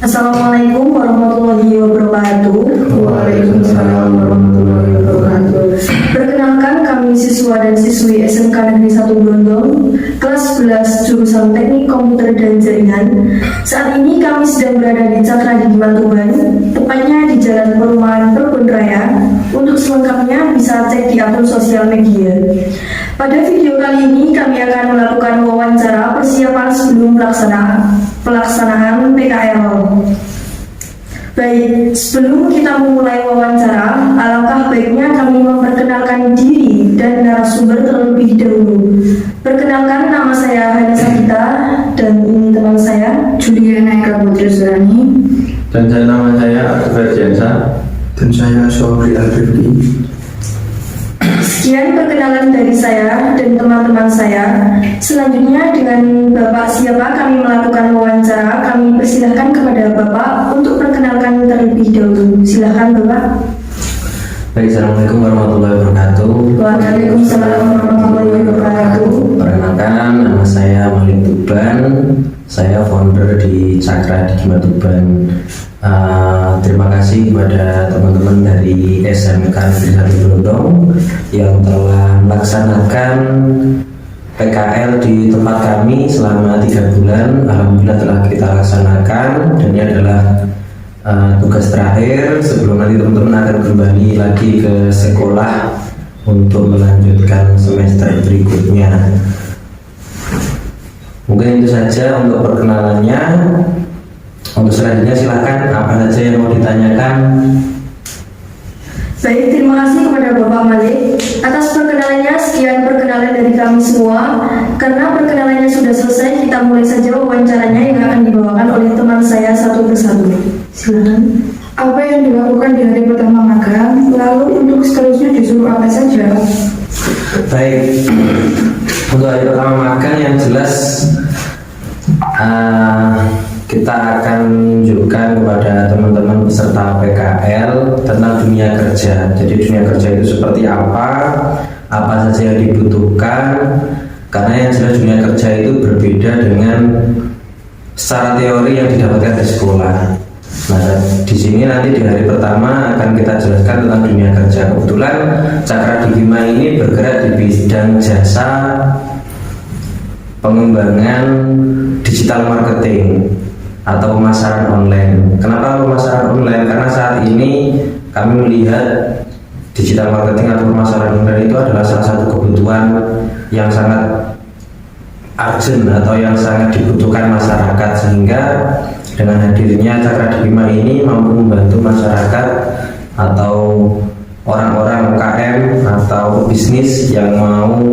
Assalamualaikum warahmatullahi wabarakatuh. Waalaikumsalam warahmatullahi wabarakatuh. Perkenalkan, kami siswa dan siswi SMK Negeri 1 Brondong, kelas 11 jurusan Teknik Komputer dan Jaringan. Saat ini kami sedang berada di Cakra di Tuban, tepatnya di Jalan Perumahan Perbon Raya. Untuk selengkapnya bisa cek di akun sosial media. Pada video kali ini kami akan melakukan wawancara persiapan sebelum pelaksanaan PKL. Baik, sebelum kita memulai wawancara, alangkah baiknya kami memperkenalkan diri dan narasumber terlebih dahulu. Perkenalkan, nama saya Hana Sakita dan ini teman saya Juliana Eka Putri Surani. Dan nama saya Akbar Jansa. Dan saya Sobri Al-Rifki. Sekian perkenalan dari saya dan teman-teman saya. Selanjutnya dengan Bapak siapa kami melakukan wawancara. Kami persilahkan kepada Bapak untuk perkenalkan terlebih dahulu. Silahkan Bapak. Baik, Assalamualaikum warahmatullahi wabarakatuh. Waalaikumsalam warahmatullahi wabarakatuh. Perkenalkan, nama saya Malik Tuban. Saya founder di Cakra di Tuban. Terima kasih kepada teman-teman dari SMK Negeri 1 Brondong yang telah melaksanakan PKL di tempat kami selama 3 bulan. Alhamdulillah telah kita laksanakan dan ini adalah tugas terakhir sebelum nanti teman-teman akan kembali lagi ke sekolah untuk melanjutkan semester berikutnya. Mungkin itu saja untuk perkenalannya. Untuk selanjutnya silakan apa saja yang mau ditanyakan. Baik, terima kasih kepada Bapak Malik atas perkenalannya. Sekian perkenalan dari kami semua. Karena perkenalannya sudah selesai, kita mulai saja wawancaranya yang akan dibawakan oleh teman saya satu persatu. Silakan. Apa yang dilakukan di hari pertama magang? Lalu untuk seterusnya disuruh apa saja? Baik, untuk hari pertama magang yang jelas kita akan menunjukkan kepada teman-teman peserta PKL tentang dunia kerja. Jadi dunia kerja itu seperti apa saja yang dibutuhkan. Karena yang jelas dunia kerja itu berbeda dengan secara teori yang didapatkan di sekolah. Nah, di sini nanti di hari pertama akan kita jelaskan tentang dunia kerja. Kebetulan Cakra di Hima ini bergerak di bidang jasa pengembangan digital marketing atau pemasaran online. Kenapa pemasaran online? Karena saat ini kami melihat digital marketing atau pemasaran online itu adalah salah satu kebutuhan yang sangat urgent atau yang sangat dibutuhkan masyarakat, sehingga dengan hadirnya Cakra di Hima ini mampu membantu masyarakat atau orang-orang UKM atau bisnis yang mau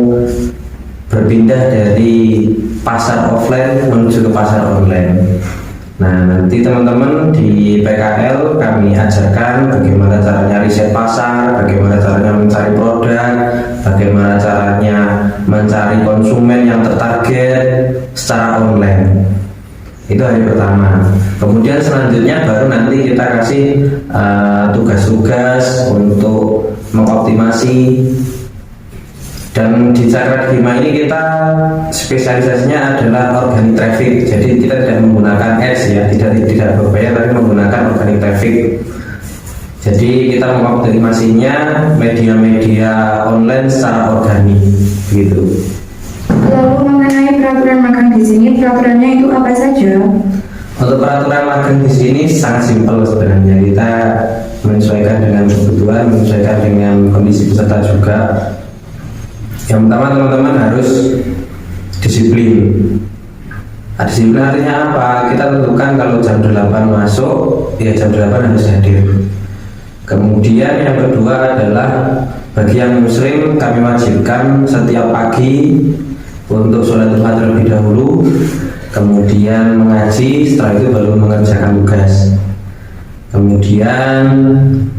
berpindah dari pasar offline menuju ke pasar online. Nah, nanti teman-teman di PKL kami ajarkan bagaimana caranya riset pasar, bagaimana caranya mencari produk, bagaimana caranya mencari konsumen yang tertarget secara online. Itu hari pertama. Kemudian selanjutnya baru nanti kita kasih tugas-tugas untuk mengoptimasi. Dan di Cakra di Hima ini kita spesialisasinya adalah organic traffic. Jadi kita tidak menggunakan ads ya, tidak berbayar, tapi menggunakan organic traffic. Jadi kita mengoptimasinya media-media online secara organik, gitu. Lalu mengenai peraturan magang di sini, peraturannya itu apa saja? Untuk peraturan magang di sini sangat simpel sebenarnya. Kita menyesuaikan dengan kebutuhan, menyesuaikan dengan kondisi peserta juga. Yang pertama, teman-teman harus disiplin. Disiplin artinya apa? Kita tentukan kalau jam 8 masuk, ya jam 8 harus hadir. Kemudian yang kedua adalah bagi yang muslim, kami wajibkan setiap pagi untuk sholat Jumat terlebih dahulu, kemudian mengaji, setelah itu baru mengerjakan tugas. Kemudian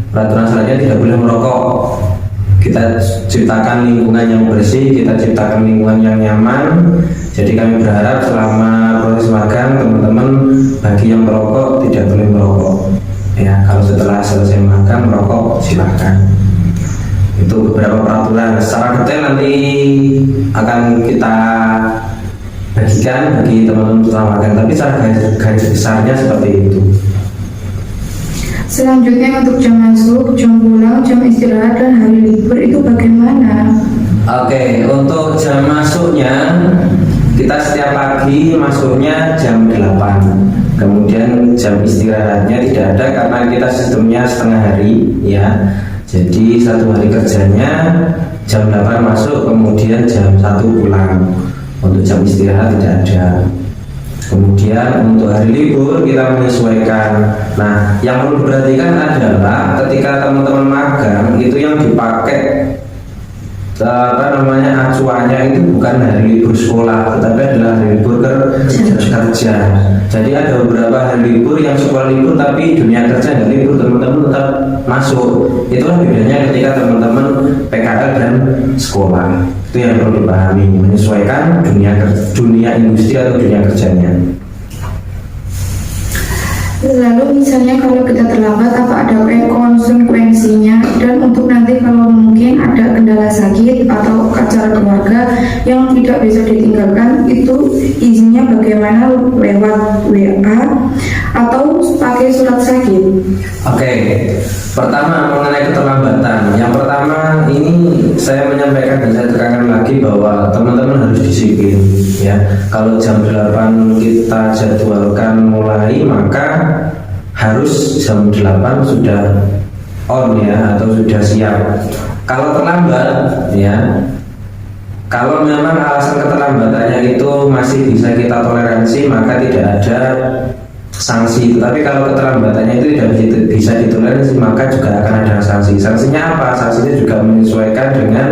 peraturan selanjutnya tidak boleh merokok. Kita ciptakan lingkungan yang bersih, kita ciptakan lingkungan yang nyaman. Jadi kami berharap selama proses magang teman-teman bagi yang merokok tidak boleh merokok. Ya, kalau setelah selesai magang merokok silahkan. Itu beberapa peraturan. Secara detail nanti akan kita bagikan bagi teman-teman peserta magang, tapi cara garis besarnya seperti itu. Selanjutnya untuk jam masuk, jam pulang, jam istirahat, dan hari libur itu bagaimana? Oke, untuk jam masuknya kita setiap pagi masuknya jam 8. Kemudian jam istirahatnya tidak ada karena kita sistemnya setengah hari ya. Jadi satu hari kerjanya jam 8 masuk, kemudian jam 1 pulang. Untuk jam istirahat tidak ada. Kemudian untuk hari libur kita menyesuaikan. Nah, yang perlu diperhatikan adalah ketika teman-teman magang itu yang dipakai acuannya itu bukan hari libur sekolah, tetapi adalah hari libur kerja. Jadi ada beberapa hari libur yang sekolah libur tapi dunia kerja nggak libur, teman-teman tetap masuk. Itulah bedanya ketika teman-teman PKL dan sekolah. Itu yang perlu dipahami, menyesuaikan dunia industri atau dunia kerjanya. Lalu misalnya kalau kita terlambat, apa ada konsekuensinya? Dan untuk nanti kalau mungkin ada kendala sakit atau acara keluarga yang tidak bisa ditinggalkan, itu izinnya bagaimana, lewat WA atau pakai surat sakit? Oke, pertama mengenai keterlambatan. Yang pertama ini saya menyampaikan dan saya tekankan lagi bahwa teman-teman harus disiplin ya. Kalau jam 8 kita jadwalkan mulai, maka harus jam 8 sudah on ya, atau sudah siap. Kalau terlambat ya, kalau memang alasan keterlambatannya itu masih bisa kita toleransi, maka tidak ada sanksi. Tetapi kalau keterlambatannya itu tidak bisa ditoleransi, maka juga akan ada sanksi. Sanksinya apa? Sanksinya juga menyesuaikan dengan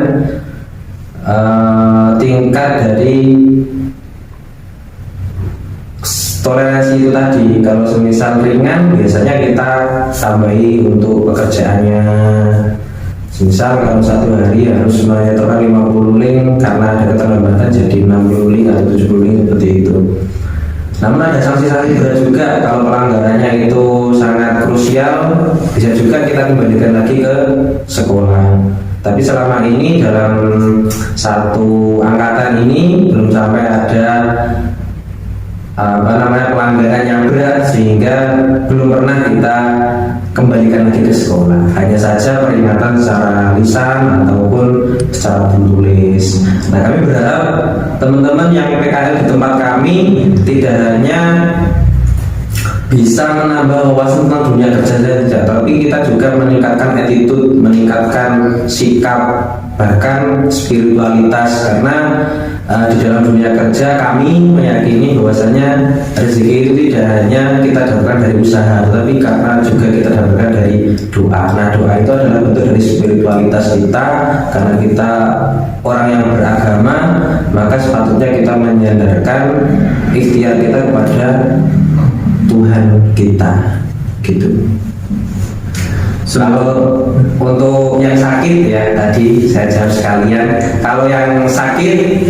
tingkat dari toleransi itu tadi. Kalau semisal ringan, biasanya kita tambahi untuk pekerjaannya. Misal kalau satu hari harus menyetorkan 50 link, karena ada keterlambatan jadi 60 link atau 70 link seperti itu. Namun ada sanksi-sanksi berat juga kalau pelanggarannya itu sangat krusial, bisa juga kita kembalikan lagi ke sekolah. Tapi selama ini dalam satu angkatan ini belum sampai ada pelanggaran yang berat, sehingga belum pernah kita kembalikan lagi ke sekolah. Hanya saja peringatan secara lisan ataupun secara tertulis. Nah, kami berharap teman-teman yang PKL di tempat kami tidak hanya bisa menambah wawasan tentang dunia kerja saja, tapi kita juga meningkatkan attitude, meningkatkan sikap, bahkan spiritualitas. Karena di dalam dunia kerja kami meyakini bahwasanya rezeki itu tidak hanya kita dapatkan dari usaha, tetapi karena juga kita dapatkan dari doa. Nah, doa itu adalah bentuk dari spiritualitas kita. Karena kita orang yang beragama, maka sepatutnya kita menyandarkan ikhtiar kita kepada Tuhan kita, gitu. Kalau untuk yang sakit ya, tadi saya jawab sekalian. Kalau yang sakit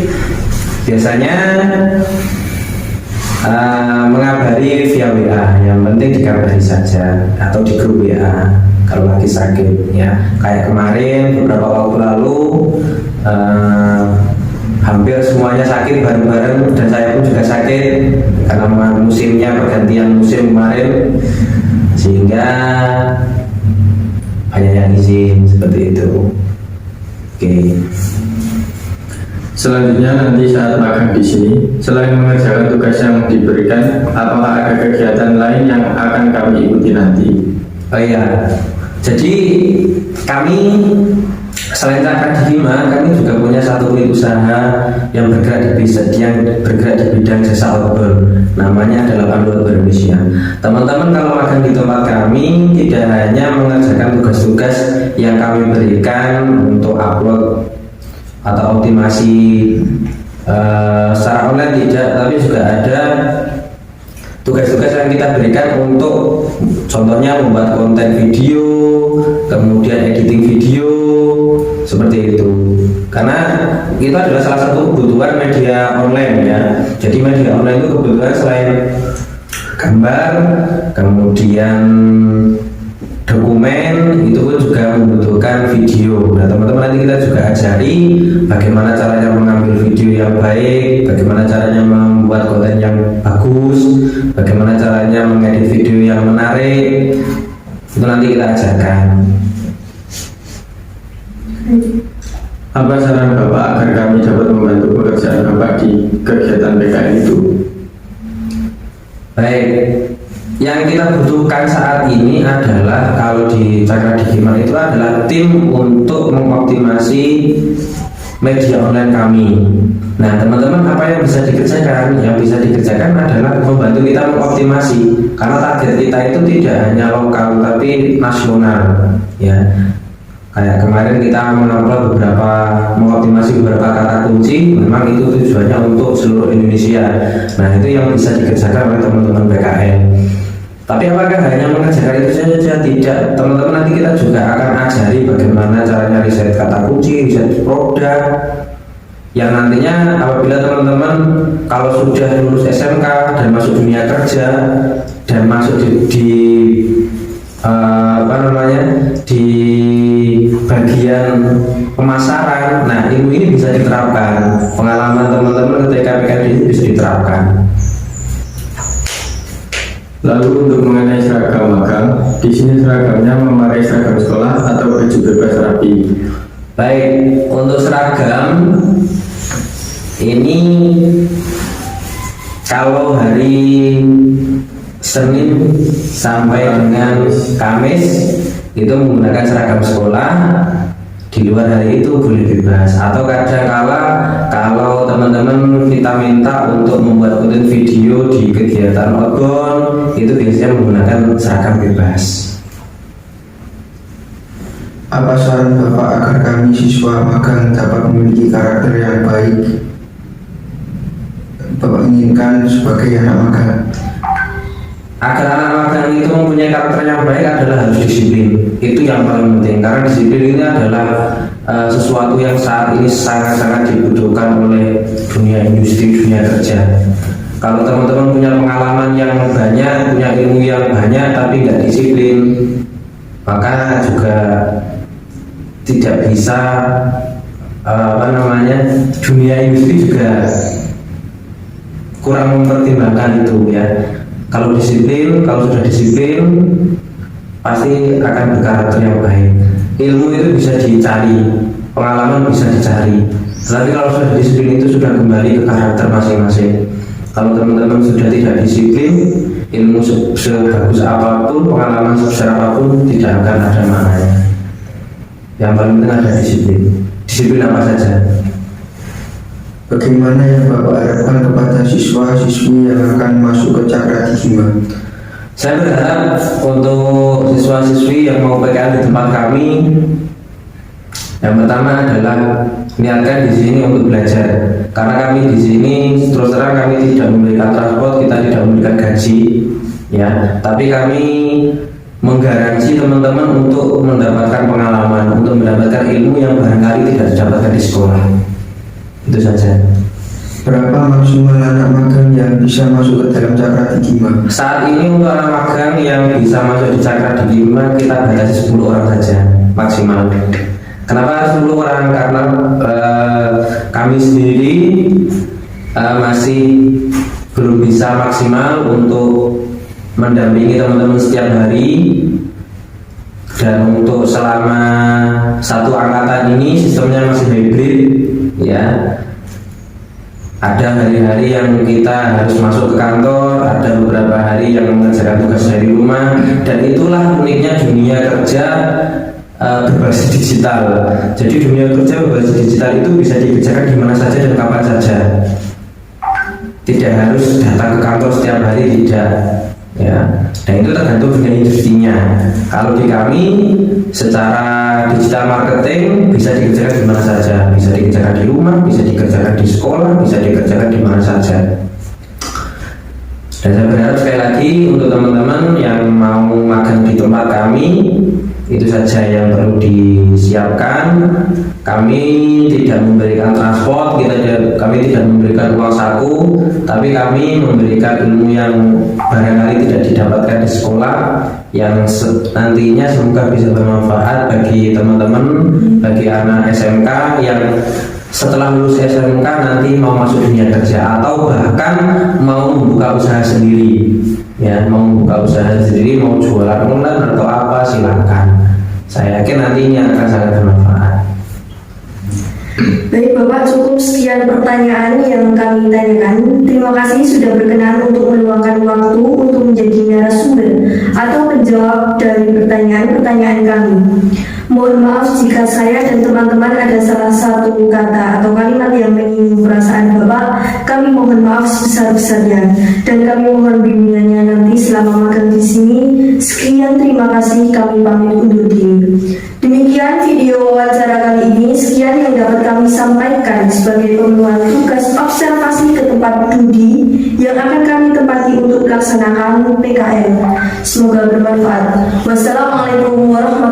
biasanya mengabari via WA. Yang penting dikabari saja atau di grup WA kalau lagi sakit ya. Kayak kemarin beberapa waktu lalu hampir semuanya sakit bareng-bareng, dan saya pun juga sakit karena musimnya pergantian musim kemarin, sehingga banyak yang izin seperti itu. Oke. Selanjutnya nanti saat magang di sini, selain mengerjakan tugas yang diberikan, apakah ada kegiatan lain yang akan kami ikuti nanti? Oh iya, jadi kami selain Cakra Dima, kami juga punya satu unit usaha yang bergerak di bidang jasa outbound. Namanya adalah Pandu Outbound Indonesia. Teman-teman kalau magang di tempat kami tidak hanya mengerjakan tugas-tugas yang kami berikan untuk upload atau optimasi secara online, tidak, tapi juga ada tugas-tugas yang kita berikan untuk contohnya membuat konten video, kemudian editing video, seperti itu. Karena itu adalah salah satu kebutuhan media online ya. Jadi media online itu kebutuhan selain gambar, kemudian dokumen itu pun juga membutuhkan video. Nah teman-teman, nanti kita juga ajari bagaimana caranya mengambil video yang baik, bagaimana caranya membuat konten yang bagus, bagaimana caranya mengedit video yang menarik. Itu nanti kita ajarkan. Apa saran Bapak agar kami dapat membantu pekerjaan Bapak di kegiatan PKL itu? Baik, yang kita butuhkan saat ini adalah, kalau di Cakra Digital itu adalah tim untuk mengoptimasi media online kami. Nah teman-teman, apa yang bisa dikerjakan? Yang bisa dikerjakan adalah membantu kita mengoptimasi, karena target kita itu tidak hanya lokal tapi nasional, ya. Kayak kemarin kita mengoptimasi beberapa kata kunci, memang itu tujuannya untuk seluruh Indonesia. Nah itu yang bisa dikerjakan oleh teman-teman PKL. Tapi apakah hanya mengerjakan itu saja? Tidak, teman-teman, nanti kita juga akan ajari bagaimana caranya riset kata kunci, riset produk, yang nantinya apabila teman-teman kalau sudah lulus SMK dan masuk dunia kerja dan masuk di bagian pemasaran, nah ilmu ini bisa diterapkan. Pengalaman teman-teman ketika PKL ini bisa diterapkan. Lalu untuk mengenai seragam magang, di sini seragamnya memakai seragam sekolah atau baju bebas rapi? Baik, untuk seragam ini kalau hari Senin sampai dengan Kamis itu menggunakan seragam sekolah, di luar hari itu boleh bebas. Atau kadang-kala kalau teman-teman kita minta untuk membuat konten video di kegiatan orgon, itu biasanya menggunakan seragam bebas. Apa saran Bapak agar kami siswa magang dapat memiliki karakter yang baik Bapak inginkan sebagai anak magang? Agar anak magang itu mempunyai karakter yang baik adalah harus disiplin. Itu yang paling penting, karena disiplin ini adalah sesuatu yang saat ini sangat-sangat dibutuhkan oleh dunia industri, dunia kerja. Kalau teman-teman punya pengalaman yang banyak, punya ilmu yang banyak tapi nggak disiplin, maka juga tidak bisa dunia industri juga kurang mempertimbangkan itu, ya. Kalau disiplin, kalau sudah disiplin pasti akan berkarakter yang baik. Ilmu itu bisa dicari, pengalaman bisa dicari, tapi kalau sudah disiplin itu sudah kembali ke karakter masing-masing. Kalau teman-teman sudah tidak disiplin, ilmu sebagus apapun, pengalaman sebesar apapun tidak akan ada maknanya. Yang paling penting ada disiplin. Disiplin apa saja. Bagaimana yang Bapak harapkan kepada siswa-siswi yang akan masuk ke Cakra Digital? Saya berharap untuk siswa-siswi yang mau PKL di tempat kami, yang pertama adalah niatkan di sini untuk belajar. Karena kami di sini terus terang kami tidak memberikan transport, kita tidak memberikan gaji, ya. Tapi kami menggaransi teman-teman untuk mendapatkan pengalaman, untuk mendapatkan ilmu yang barangkali tidak didapatkan di sekolah. Itu saja. Berapa maksimal anak magang yang bisa masuk ke dalam Cakra Digital? Saat ini untuk anak magang yang bisa masuk di Cakra Digital kita batasi 10 orang saja maksimal. Kenapa 10 orang? Karena kami sendiri masih belum bisa maksimal untuk mendampingi teman-teman setiap hari. Dan untuk selama satu angkatan ini sistemnya masih hybrid, ya. Ada hari-hari yang kita harus masuk ke kantor, ada beberapa hari yang mengerjakan tugas dari rumah, dan itulah uniknya dunia kerja berbasis digital. Jadi dunia kerja berbasis digital itu bisa dikerjakan di mana saja dan kapan saja. Tidak harus datang ke kantor setiap hari, tidak, ya. Dan itu tergantung dunia industrinya. Kalau di kami secara digital marketing bisa dikerjakan di mana saja, bisa dikerjakan di rumah, bisa dikerjakan di sekolah, bisa dikerjakan di mana saja. Dan saya berharap sekali lagi untuk teman-teman yang mau magang di tempat kami, itu saja yang perlu disiapkan. Kami tidak memberikan transport, kami tidak memberikan uang saku, tapi kami memberikan ilmu yang barangkali tidak didapatkan di sekolah, nantinya semoga bisa bermanfaat bagi teman-teman, bagi anak SMK yang setelah lulus SMK nanti mau masuk dunia kerja atau bahkan mau membuka usaha sendiri, ya, mau membuka usaha sendiri, mau jualan online atau apa, silakan. Saya yakin nantinya akan sangat bermanfaat. Baik Bapak, cukup sekian pertanyaan yang kami tanyakan. Terima kasih sudah berkenan untuk meluangkan waktu untuk menjadi narasumber atau penjawab dari pertanyaan-pertanyaan kami. Mohon maaf jika saya dan teman-teman ada salah satu kata atau kalimat yang menyinggung perasaan Bapak. Kami mohon maaf sebesar-besarnya dan kami mohon bimbingannya nanti selama magang di sini. Sekian, terima kasih, kami pamit undur diri. Demikian video wawancara kali ini. Sekian yang dapat kami sampaikan sebagai pemenuhan tugas observasi ke tempat studi yang akan kami tempati untuk melaksanakan PKL. Semoga bermanfaat. Wassalamualaikum warahmatullahi wabarakatuh.